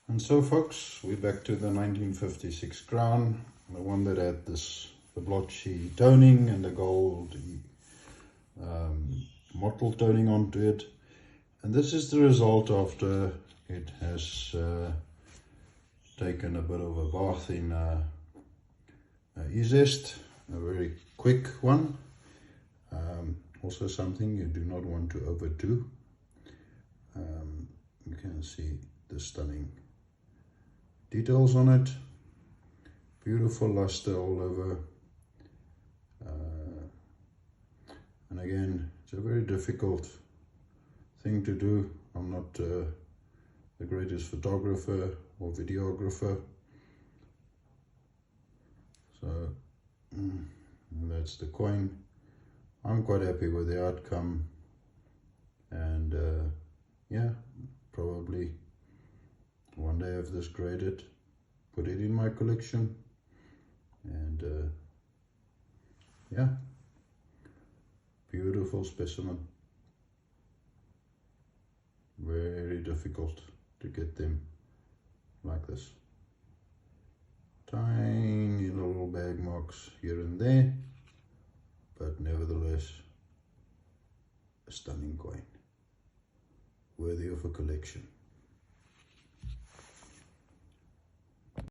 And so folks, we're back to the 1956 crown, the one that had the blotchy toning and the gold mottled toning onto it. And this is the result after it has taken a bit of a bath in E-zest, a very quick one. Also something you do not want to overdo. You can see the stunning details on it, beautiful luster all over, and again, it's a very difficult thing to do. I'm not the greatest photographer or videographer, so that's the coin. I'm quite happy with the outcome, and yeah, probably one day have this graded, put it in my collection, and yeah, beautiful specimen. Very difficult to get them like this. Tiny little bag marks here and there, but nevertheless a stunning coin, worthy of a collection.